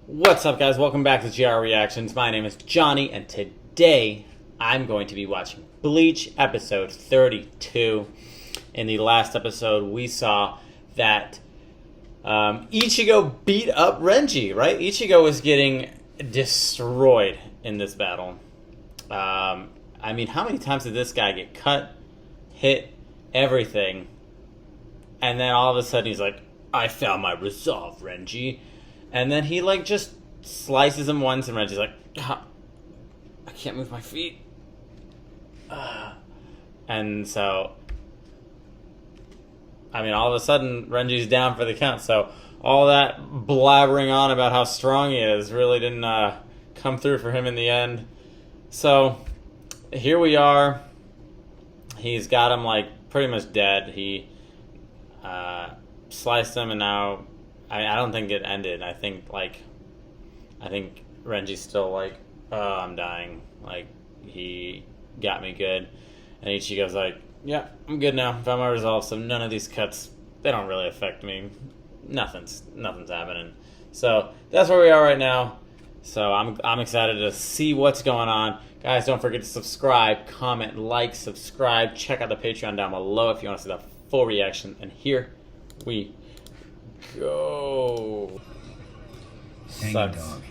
What's up, guys? Welcome back to GR Reactions. My name is Johnny, and today I'm going to be watching Bleach episode 32. In the last episode, we saw that Ichigo beat up Renji, right? Ichigo was getting destroyed in this battle. I mean, how many times did this guy get cut, hit, everything, and then all of a sudden he's like, I found my resolve, Renji. And then he, like, just slices him once, and Renji's like, I can't move my feet. And so, I mean, all of a sudden, Renji's down for the count. So, all that blabbering on about how strong he is really didn't come through for him in the end. So, here we are. He's got him, like, pretty much dead. He sliced him, and now I don't think it ended. I think Renji's still like, oh, I'm dying. Like, he got me good. And Ichigo's like, yeah, I'm good now. Found my resolve, so none of these cuts, they don't really affect me. Nothing's happening. So that's where we are right now. So I'm excited to see what's going on. Guys, don't forget to subscribe, comment, like, subscribe. Check out the Patreon down below if you want to see the full reaction. And here we go. Hanging Dog,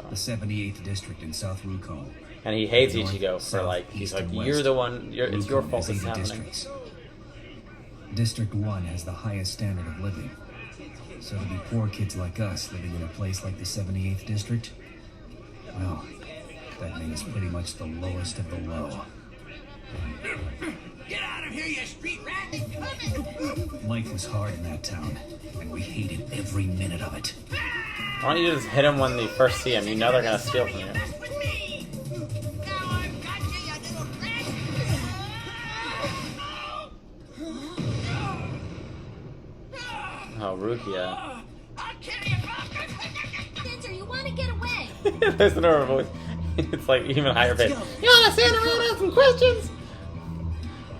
the 78th district in South Ruko. And he hates Ichigo for, like, he's like, you're the one, it's your fault it's happening. Districts. District 1 has the highest standard of living. So to be poor kids like us living in a place like the 78th district, well, that means pretty much the lowest of the low. Get out of here, you street rat! Life was hard in that town, and we hated every minute of it. Why don't you just hit him when they first see him? You know they're gonna steal from you. Oh, Rukia. Ginger, you want to get away? There's another voice. It's like even higher pitch. You wanna stand around and ask some questions?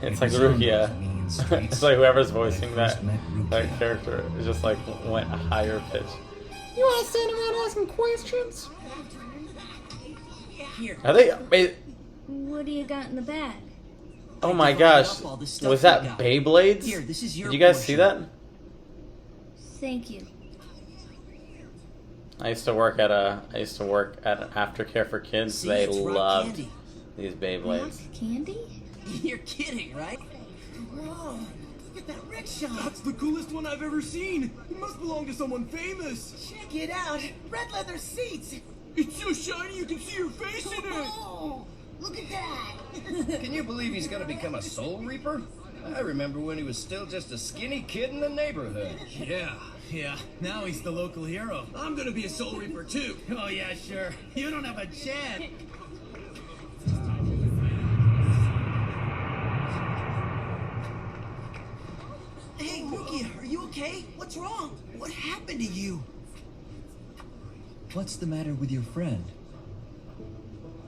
It's like Rukia. It's like whoever's voicing that character is just like went a higher pitch. You wanna stand around and ask some questions? Are they? What do you got in the bag? Oh my gosh! Was that Beyblades? Did you guys see that? Thank you. I used to work at an aftercare for kids. See, they it's rock loved candy. these Beyblades. Rock candy? You're kidding, right? Whoa, look at that rickshaw. That's the coolest one I've ever seen. It must belong to someone famous. Check it out. Red leather seats. It's so shiny you can see your face in it. Oh, look at that. Can you believe he's gonna become a soul reaper? I remember when he was still just a skinny kid in the neighborhood. Yeah. Now he's the local hero. I'm gonna be a soul reaper too. Oh yeah, sure. You don't have a chance. Hey, Rukia, are you okay? What's wrong? What happened to you? What's the matter with your friend?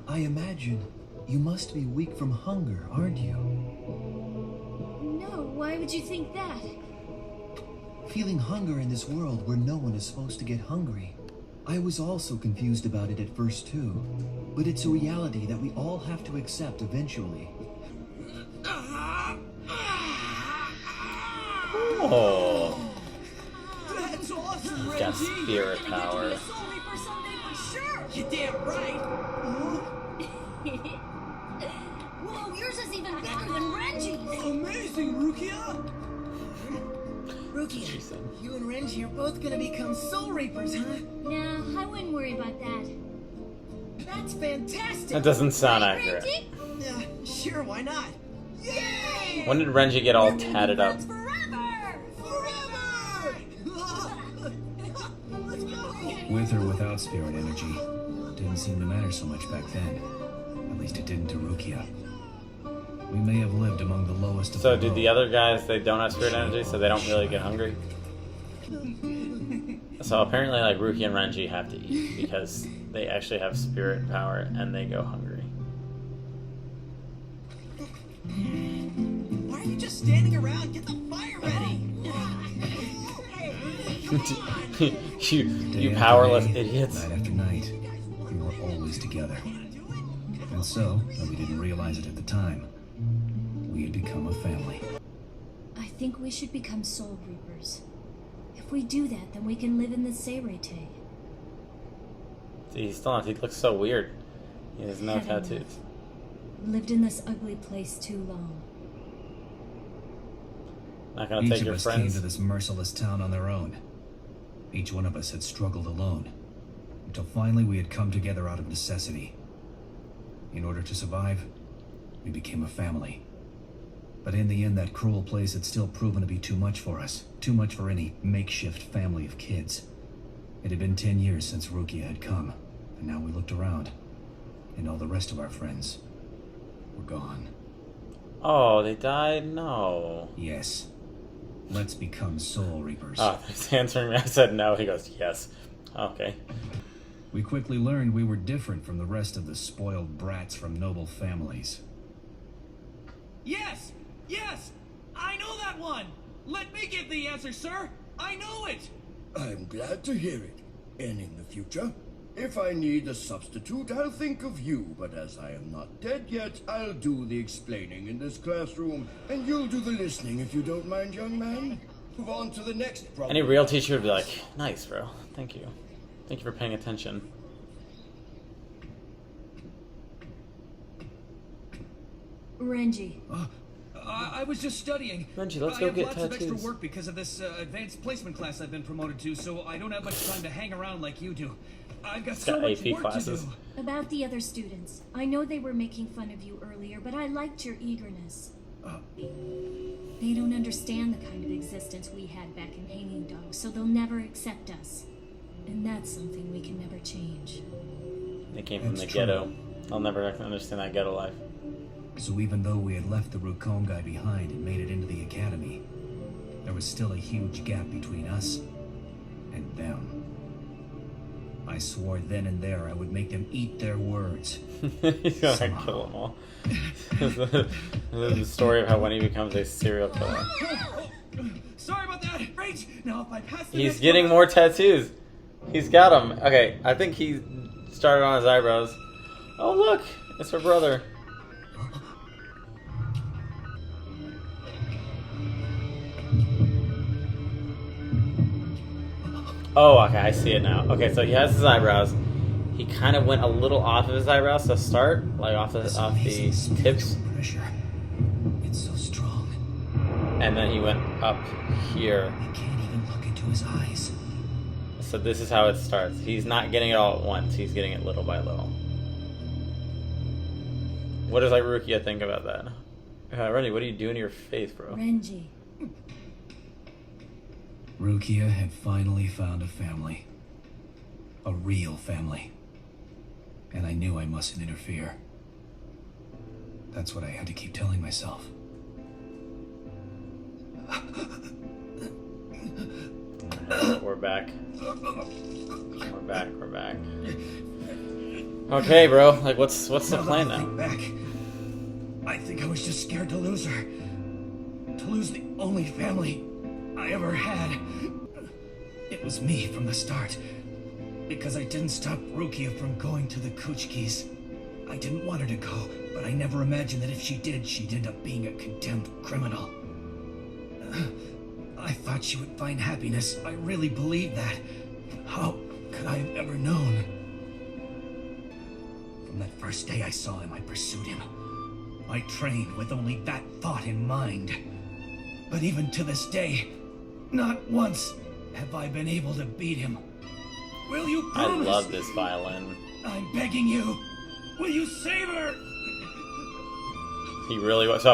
I imagine you must be weak from hunger, aren't you? No, why would you think that? Feeling hunger in this world where no one is supposed to get hungry. I was also confused about it at first too, but it's a reality that we all have to accept eventually. Oh, That's awesome, got Renji. spirit power. Soul Reaper someday for sure! You're damn right. Whoa, yours is even bigger than Renji's! Amazing, Rukia. Rukia, you and Renji are both gonna become soul reapers, huh? Nah, I wouldn't worry about that. That's fantastic. That doesn't sound Right, accurate. Renji? Yeah, sure, why not? Yay! When did Renji get all tatted up? Forever! Forever! Let's go! With or without spirit energy, didn't seem to matter so much back then. At least it didn't to Rukia. We may have lived among the lowest of So the did the low. other guys, they don't have spirit energy, so they don't really get hungry? So apparently, like, Ruki and Renji have to eat because they actually have spirit power and they go hungry. Why are you just standing around? Get the fire ready! you Day powerless after day, idiots. Night after night, we were always together. And so, though we didn't realize it at the time, we had become a family. I think we should become Soul Reapers. If we do that, then we can live in the Seirete. See, he's still not. He looks so weird. He has no Heaven. tattoos. Lived in this ugly place too long. Not gonna Each take of your us came friends. to this merciless town on their own. Each one of us had struggled alone, until finally we had come together out of necessity. In order to survive, we became a family. But in the end, that cruel place had still proven to be too much for us. Too much for any makeshift family of kids. It had been 10 years since Rukia had come, and now we looked around, and all the rest of our friends were gone. Oh, they died? No. Yes. Let's become Soul Reapers. Oh, he's answering me. I said no. He goes, yes. Okay. We quickly learned we were different from the rest of the spoiled brats from noble families. Yes! Yes! I know that one! Let me give the answer, sir! I know it! I'm glad to hear it. And in the future, if I need a substitute, I'll think of you. But as I am not dead yet, I'll do the explaining in this classroom, and you'll do the listening if you don't mind, young man. Move on to the next problem. Any real teacher would be like, nice, bro. Thank you. Thank you for paying attention. Renji, I was just studying. Renji, let's I go have get lots of tattoos. extra work because of this advanced placement class I've been promoted to, so I don't have much time to hang around like you do. I've got so got much AP work classes. to do. about the other students. I know they were making fun of you earlier, but I liked your eagerness. They don't understand the kind of existence we had back in Hanging Dog, so they'll never accept us. And that's something we can never change. They came from That's the true. ghetto. I'll never understand that ghetto life. So even though we had left the Rukon guy behind and made it into the academy, there was still a huge gap between us and them. I swore then and there I would make them eat their words. He's gonna kill them all. This is the story of how when he becomes a serial killer. Sorry about that. Great. Now if I pass the He's next getting one- more tattoos. He's got them. Okay, I think he started on his eyebrows. Oh look, it's her brother. Oh, okay, I see it now. Okay, so he has his eyebrows. He kind of went a little off of his eyebrows to start, like off the Amazing tips, spiritual pressure. It's so strong. and then he went up here. I can't even look into his eyes. So this is how it starts. He's not getting it all at once. He's getting it little by little. What does Rukia think about that? Renji, what are you doing to your face, bro? Renji, Rukia had finally found a family. A real family. And I knew I mustn't interfere. That's what I had to keep telling myself. We're back. We're back. We're back. Okay, bro. Like, what's the plan now? Back. I think I was just scared to lose her. To lose the only family I ever had. It was me from the start. Because I didn't stop Rukia from going to the Kuchkis. I didn't want her to go, but I never imagined that if she did, she'd end up being a condemned criminal. I thought she would find happiness. I really believed that. How could I have ever known? From that first day I saw him, I pursued him. I trained with only that thought in mind. But even to this day, not once have I been able to beat him. Will you I promise? love this violin. I'm begging you. Will you save her? He really wants.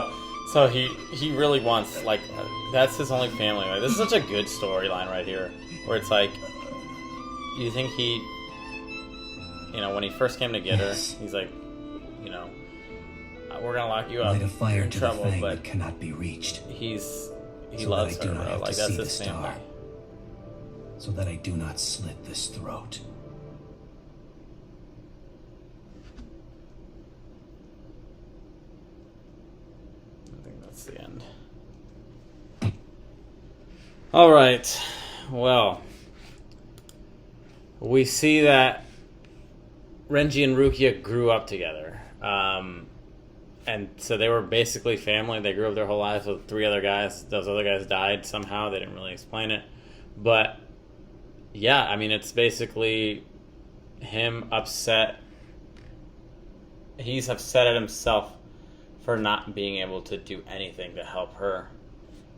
So he really wants, like, that's his only family. Like, this is such a good storyline right here, where it's like, you think he, when he first came to get her, he's like, we're gonna lock you up. Light a fire You're in to trouble, the fang but that cannot be reached. he So loves that I her, do not bro. have Like, to that's see his the family. star. So that I do not slit this throat. I think that's the end. All right. Well, we see that Renji and Rukia grew up together. And so they were basically family. They grew up their whole lives with 3 other guys. Those other guys died somehow. They didn't really explain it. But, yeah, I mean, it's basically him upset. He's upset at himself for not being able to do anything to help her.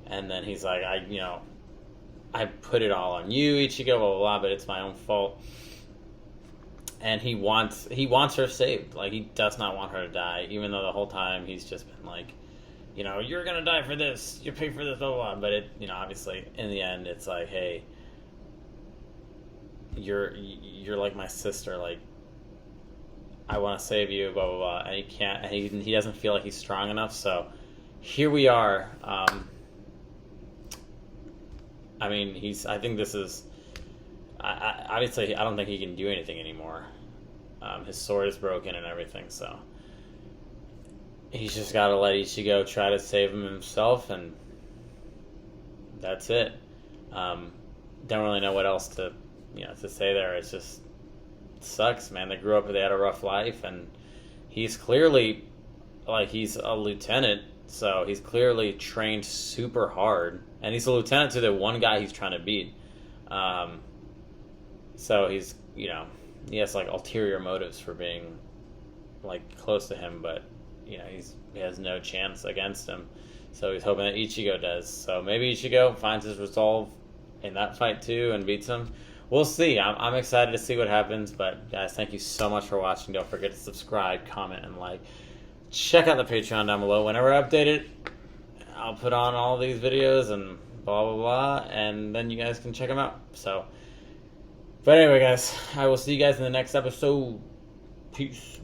And then he's like, I put it all on you, Ichigo, blah, blah, blah, but it's my own fault. And he wants her saved. Like, he does not want her to die, even though the whole time he's just been like, you're gonna die for this, you pay for this, blah, blah, blah. But it, obviously, in the end, it's like, hey, you're like my sister, like, I want to save you, blah, blah, blah. And he can't, and he doesn't feel like he's strong enough, so here we are. I mean, I think this is, obviously, I don't think he can do anything anymore. His sword is broken and everything, so he's just got to let Ichigo try to save him himself, and that's it. Don't really know what else to say there. It's just, it sucks, man. They grew up, they had a rough life, and he's clearly, like, he's a lieutenant, so he's clearly trained super hard, and he's a lieutenant to the one guy he's trying to beat. So he's, he has, like, ulterior motives for being, like, close to him, but, he has no chance against him. So he's hoping that Ichigo does. So maybe Ichigo finds his resolve in that fight, too, and beats him. We'll see. I'm excited to see what happens, but, guys, thank you so much for watching. Don't forget to subscribe, comment, and like. Check out the Patreon down below. Whenever I update it, I'll put on all these videos and blah, blah, blah, and then you guys can check them out. So, but anyway, guys, I will see you guys in the next episode. Peace.